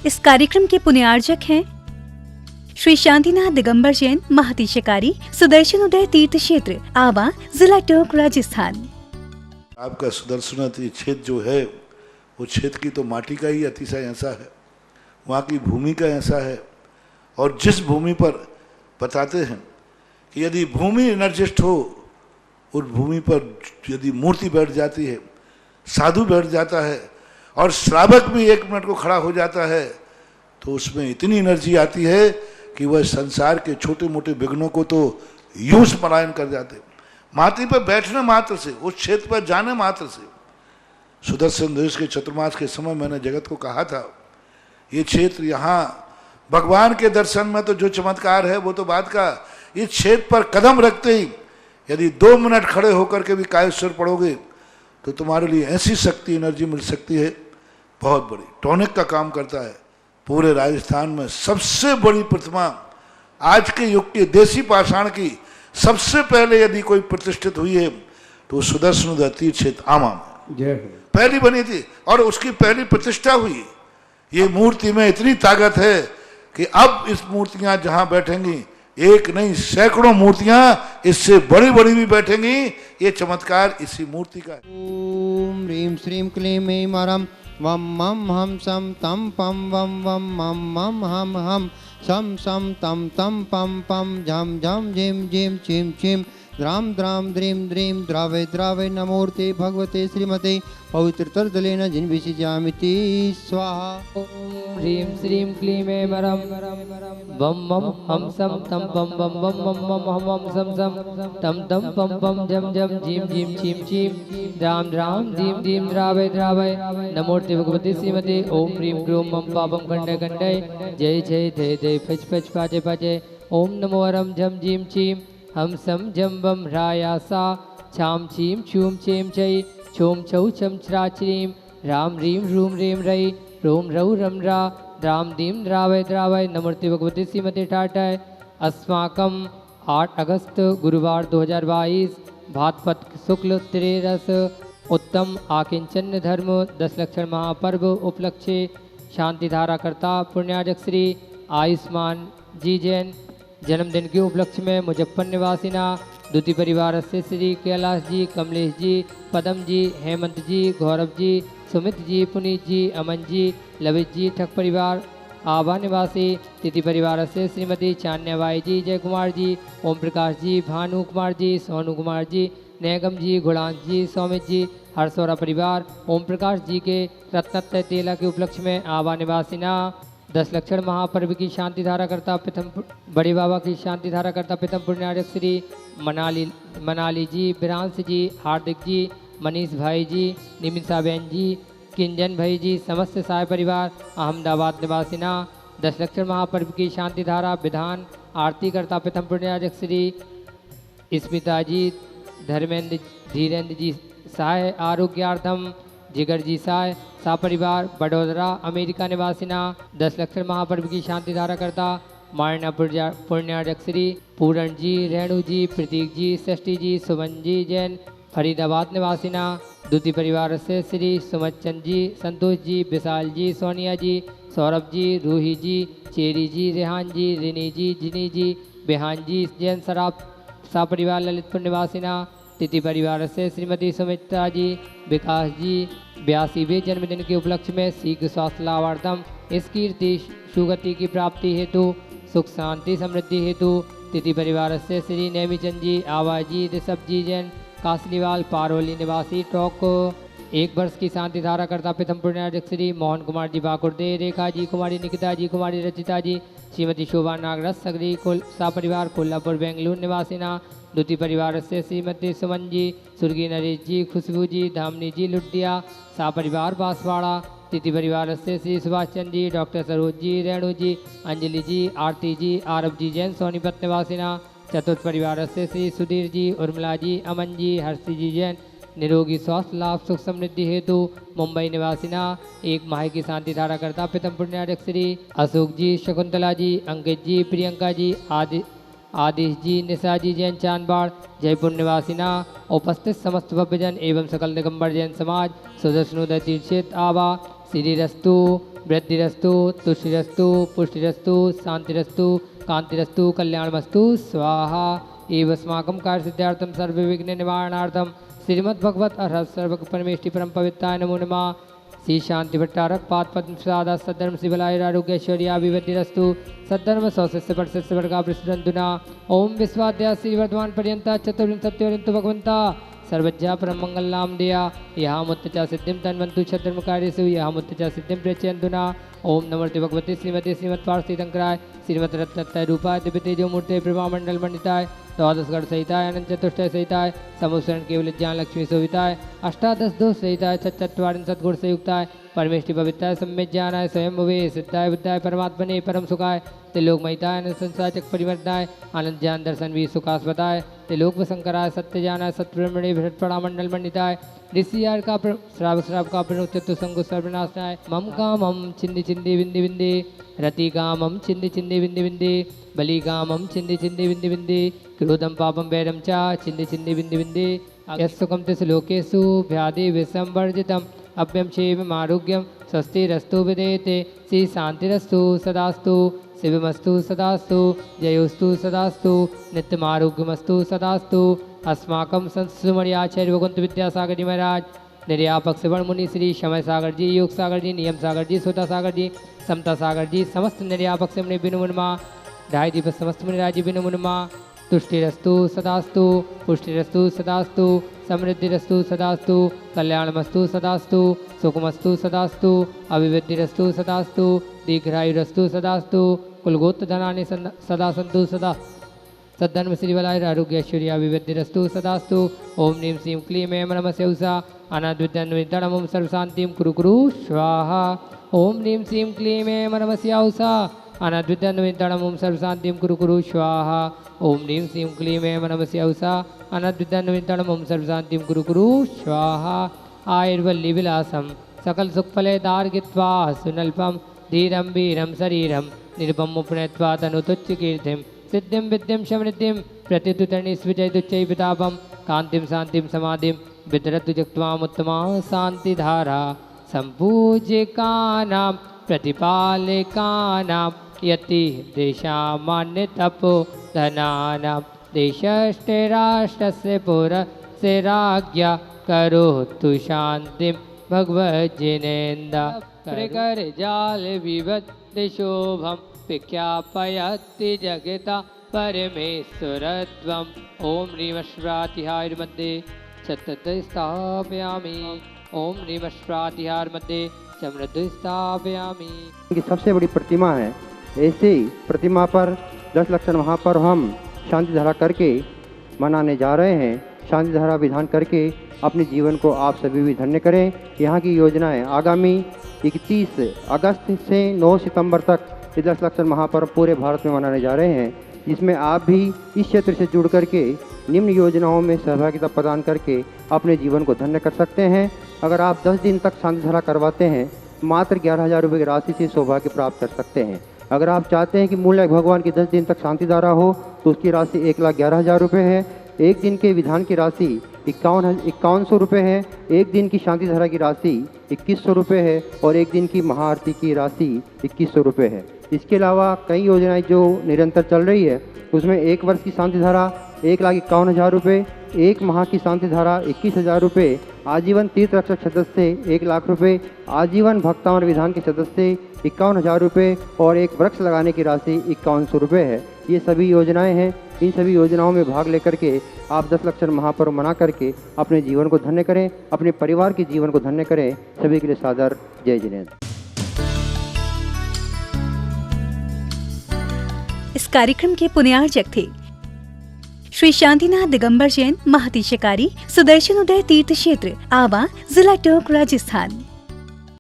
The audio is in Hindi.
इस कार्यक्रम के पुण्यार्जक हैं श्री शांतिनाथ दिगंबर जैन महातिशकारी सुदर्शन उदय तीर्थ क्षेत्र आवा, जिला टोंक, राजस्थान। आपका सुदर्शन क्षेत्र जो है वो क्षेत्र की तो माटी का ही अतिशय ऐसा है, वहाँ की भूमि का ऐसा है। और जिस भूमि पर बताते हैं कि यदि भूमि एनर्जिस्ट हो, उस भूमि पर यदि मूर्ति बैठ जाती है, साधु बैठ जाता है और श्रावक भी 1 मिनट को खड़ा हो जाता है, तो उसमें इतनी एनर्जी आती है कि वह संसार के छोटे मोटे विघ्नों को तो यूं पलायन कर जाते। माटी पर बैठने मात्र से, उस क्षेत्र पर जाने मात्र से, सुदर्शन देश के चतुर्मास के समय मैंने जगत को कहा था, ये क्षेत्र यहाँ भगवान के दर्शन में तो जो चमत्कार है वो तो बात का, इस क्षेत्र पर कदम रखते ही यदि 2 मिनट खड़े होकर के भी कायेश्वर पढ़ोगे तो तुम्हारे लिए ऐसी शक्ति एनर्जी मिल सकती है बहुत बड़ी। टॉनिक का काम करता है। पूरे राजस्थान में सबसे बड़ी प्रतिमा आज के युग के देसी पाषाण की सबसे पहले यदि कोई प्रतिष्ठित हुई है तो सुदर्शन तीर्थ क्षेत्र आमा में पहली बनी थी और उसकी पहली प्रतिष्ठा हुई। ये मूर्ति में इतनी ताकत है कि अब इस मूर्तियां जहां बैठेंगी, एक नहीं सैकड़ों मूर्तियां इससे बड़ी बड़ी भी बैठेंगी। ये चमत्कार इसी मूर्ति का है। ओम ह्रीं श्रीं क्लीं ऐं मरं वम मम हम सम तम पम वम वम मम मम हम हम सम सम तम तम पम पम झम झम झिम झिम छिम छिम द्राम द्राम द्रीं द्रीं द्रावय द्रावय नमोर्ते भगवते श्रीमते पवित्रतरदलेन जिन्विषिजामिति स्वाहा। ह्रीं श्रीं क्लीं ऐं मरं वम मम हम सम तम पम वम वम मम मम हम हम सम सम तम तम पम पम झम झम झिम झिम छिम छिम द्राम द्राम धीम धीम द्रावय द्रावय नमोर्ते भगवते श्रीमते ओम ह्रीं क्रूं मम पापम खंडय खंडय जय जय जय जय फच फच पाचे पाचे ओम नमो वरम झम झिम छिम हम सम जम बम ह्रायासा छाम छीम छूम छेम चै छोम छौ छम छ्रा छ्रीं राम रीं रूं रें रई रोम रौ रम रा द्राम दीम द्रावय द्रावय नमोर्ते भगवते श्रीमते टाटाय। अस्माकम 8 अगस्त गुरुवार 2022 भाद्रपद शुक्ल त्रयोदश उत्तम आकिंचन धर्म 10 लक्षण महापर्व उपलक्ष्य शांतिधारा कर्ता पुण्यार्जक श्री आयुष्मान जी जैन जन्मदिन के उपलक्ष्य में मुजफ्फर निवासिना द्वितीय परिवार से श्री कैलाश जी, कमलेश जी, पदम जी, हेमंत जी, गौरव जी, सुमित जी, पुनीत जी, अमन जी, लवित जी, ठक परिवार आभा निवासी तिथि परिवार से श्रीमती चान्याबाई जी, जय कुमार जी, ओम प्रकाश जी, भानु कुमार जी, सोनू कुमार जी, नेगम जी, गुणांश जी, सौमित जी, हरसौरा परिवार ओम प्रकाश जी के रत्नत्रय तेला के उपलक्ष्य में आभा निवासिना 10 लक्षण महापर्व की शांति धारा करता प्रथम बड़े बाबा की शांति धारा करता प्रथम पुण्यार्जक श्री मनाली जी, विरांश जी, हार्दिक जी, मनीष भाई जी, निमिषा बहन जी, किंजन भाई जी, समस्त साय परिवार अहमदाबाद निवासिना 10 लक्षण महापर्व की शांति धारा विधान आरती करता प्रथम पुण्यार्जक श्री स्मिता जी, धर्मेंद्र धीरेन्द्र जी साय आरोग्यार्थम जिगर जी साय सा परिवार बड़ोदरा अमेरिका निवासिना 10 लक्षण महापर्व की शांति धारा करता मारना पुण्यार्जक श्री पूरण जी, रेणु जी, प्रतीक जी, षष्ठी जी, सुमन जी जैन फरीदाबाद निवासिना द्वितीय परिवार से श्री सुमत चंद जी, संतोष जी, विशाल जी, सोनिया जी, सौरभ जी, रूही जी, चेरी जी, रेहान जी, रिनी जी, जिनी जी, बेहान जी जैन सराफ सा परिवार ललितपुर निवासिना तिथि परिवार से श्रीमती सुमित्रा जी, विकास जी 82वें जन्मदिन के उपलक्ष्य में शीघ्र स्वास्थ्य लाभार्थम इस कीर्ति सुगति की प्राप्ति हेतु सुख शांति समृद्धि हेतु तिथि परिवार से श्री नेमीचंद जी, आवा जी, ऋषभ जी जैन कासलीवाल पारोली निवासी टोक 1 वर्ष की शांति धारा करता प्रथम पुण्यार्जक श्री मोहन कुमार जी बाकुर्दे, रेखा जी, कुमारी निकिता जी, कुमारी रचिता जी, श्रीमती शोभा नागरस सगरी सा परिवार कोल्हापुर बेंगलुरु निवासिना द्वितीय परिवार से श्रीमती सुमन जी, स्वर्गीय नरेश जी, खुशबू जी, धामनी जी लुटिया सा परिवार बांसवाड़ा तिथि परिवार से श्री सुभाष चंद्र जी, डॉक्टर सरोज जी, रेणु जी, अंजलि जी, आरती जी, आरब जी जैन सोनीपत निवासिना चतुर्थ परिवार से श्री सुधीर जी, उर्मिला जी, अमन जी, हर्षी जी जैन निरोगी स्वास्थ्य लाभ सुख समृद्धि हेतु मुंबई निवासिना 1 माह की शांति धारा करता प्रथम पुण्यार्जक श्री अशोक जी, शकुंतला जी, अंकित जी, प्रियंका जी आदिश जी, निशा जी जैन चांदबाड़, जयपुर निवासिना, उपस्थित समस्त भव्यजन एवं सकल दिगंबर जैन समाज, सुदर्शनोदय तीर्थ क्षेत्र आवा, श्रीरस्तु, वृद्धिरस्तु, तुष्टिरस्तु, पुष्टिरस्तु, शांतिरस्तु, कांतिरस्तु, कल्याणमस्तु, स्वाहा। एवस्माकं कार्य सिद्धार्थम सर्व विघ्न निवारणार्थम श्रीमद्भगवत अर्हत सर्व परमेष्टि परम पवित्राय नमो नमः। श्री शांति भट्टारक पाद पद्म प्रसादा सद्धर्म शिवलाय आरोग्य ऐश्वर्याभिवृद्धिरस्तु सद्धर्म सौशिष्य वर्षस्य वर्गा प्रसुरंतुना। ओम विश्वाद्या श्री वर्धमान पर्यंता चतुर्विंशत्योरंतु भगवंता सर्वज्ञा परम मंगल नाम दिया यहाँ मुत्तचा सिद्धिम तन्वंतु छद्म कार्यसु यहाँ मुत्तचा सिद्धिम प्रचयंतुना। ओम नमोते भगवते श्रीमती श्रीमत्पार्थितंकराय श्रीमद रत्नत्रय रूपाय दिव्य तेजो मूर्ते प्रभा मंडल मंडिताय द्वादशगढ़ सहिताय अनंत चतुष्टय सहिताय समुसरण केवल ज्ञान लक्ष्मी शोभिताय अष्टादश दोष सहिताय चतुर्विंशत् गुण संयुक्ताय परमेष्टि पवित्राय सम्यक ज्ञानाय स्वयं भवे सिद्धाय बुद्धाय परमात्मने परम सुखाय त्रिलोक महिताय अनंत संसार चक परिवर्तनाय आनंद ज्ञान दर्शन वी सुखास्पदाय त्रिलोक शंकराय सत्य ज्ञानाय सत्प्रमणे भट्टपड़ा मंडल मंडिताय ऋषि यार का श्राव का प्रणुत चतुसंगु सर्वनाशनाय मम कामम चिंदी चिंदी बिंदी बिंदी रति कामम चिंदी चिंदी बिंदी बिंदी बलि कामम चिंदी चिंदी बिंदी बिंदी क्रोधम पापम वैरम चा चिंदी चिंदी बिंदी बिंदी यस्सुकम तिस लोकेषु व्याधि विषम वर्जितम अभ्यम क्षेम आरोग्यम स्वस्तिरस्तु विदेते श्री शांतिरस्तु सदास्तु शिवमस्तु सदास्तु जयोस्तु सदास्तु नित्यमारोग्यमस्तु सदास्तु। अस्माकं संस्मर्याचार्य भगवंत विद्यासागर जी महाराज निर्यापक श्रवण मुनि श्री समय सागर जी, योग सागर जी, नियम सागर जी, सोता सागर जी, समता सागर जी, समस्त निर्यापक से मुनि बिनु मुनमा ढाई दीप समस्त मुनिराजी बिनु मुनमा तुष्टिरस्तु सदास्तु पुष्टिरस्तु सदास्तु समृद्धिरस्तु सदास्तु कल्याणमस्तु सदास्तु सुखमस्तु सदास्तु अभिवृद्धिरस्तु सदास्तु दीर्घायुरस्तु सदास्तु कुलगोत्र धनानि सदा सन्तु सदा सद्धर्म श्रीवलाय आरोग्य ऐश्वर्याभिवृद्धिरस्तु सदास्तु। ओम नीम श्रीं क्लीं ऐं नमः उषा अनाद्विद्यन्वितणमुं सर्वशान्तिं कुरु कुरु स्वाहा। ओम नीम श्रीं क्लीं ऐं नमः उषा अनाद्विद्यन्वितणमुं सर्वशान्तिं कुरु कुरु स्वाहा। ओम नीम श्रीं क्लीं ऐं नमः उषा अनाद्विद्यन्वितणमुं सर्वशान्तिं कुरु कुरु स्वाहा। आयुर्वल्ली विलासं सकल सुखफले दार्गित्वा सुनल्पं धीरं वीरं शरीरं निर्भम उपनयत्वा तनुतुच्च कीर्तिं सिद्धिं विद्धिं समृद्धिं प्रतितुतरणि स्विजयदुच्चै वितापं कान्तिं शान्तिं समाधिं वितरतु जक्त्वामुत्तमा शान्तिधारा सम्पूज्यकानां प्रतिपालकानां यति देशामान्य तपो धनानां देशस्ते राष्ट्रस्य पुरस्य राज्ञा करोतु शान्तिं भगवज्जिनेन्द्र प्रकर जाल विवद्य शोभं विख्यापयति जगता परमेश्वरत्वम्। ओम ह्रीमश्रातिहार मध्ये सतत स्थापयामि। ओम ह्रीमश्रातिहार मध्ये समृद्ध स्थापयामि। की सबसे बड़ी प्रतिमा है, ऐसे प्रतिमा पर 10 लक्षण महापर्व हम शांति धारा करके मनाने जा रहे हैं। शांति धारा विधान करके अपने जीवन को आप सभी भी धन्य करें। यहाँ की योजनाएं आगामी 31 अगस्त से 9 सितंबर तक 10 लक्षण महापर्व पूरे भारत में मनाने जा रहे हैं, जिसमें आप भी इस क्षेत्र से जुड़ करके निम्न योजनाओं में सहभागिता प्रदान करके अपने जीवन को धन्य कर सकते हैं। अगर आप 10 दिन तक शांति धारा करवाते हैं, मात्र 11,000 रुपये की राशि से सौभाग्य प्राप्त कर सकते हैं। अगर आप चाहते हैं कि मूल्य भगवान की 10 दिन तक शांति धारा हो तो उसकी राशि 1,11,000 रुपये है। एक दिन के विधान की राशि 5100 रुपये है। एक दिन की शांति धारा की राशि 2100 रुपये है और एक दिन की महाआरती की राशि 2100 रुपये है। इसके अलावा कई योजनाएं जो निरंतर चल रही है, उसमें 1 वर्ष की शांति धारा 1,51,000 रुपये, 1 माह की शांति धारा 21,000 रुपये, आजीवन तीर्थ रक्षक सदस्य 1,00,000 रुपये, आजीवन भक्तावन विधान के सदस्य 51,000 रुपये और एक वृक्ष लगाने की राशि 5100 रुपये है। ये सभी योजनाएं हैं। इन सभी योजनाओं में भाग लेकर के आप 10 लक्षण महापर्व मना करके अपने जीवन को धन्य करें, अपने परिवार के जीवन को धन्य करें। सभी के लिए सादर जय जिनेन्द्र। इस कार्यक्रम के पुण्यार्चक थे श्री शांतिनाथ दिगंबर जैन, महती शिकारी, सुदर्शन उदय तीर्थ क्षेत्र, आवा, जिला टोंक, राजस्थान।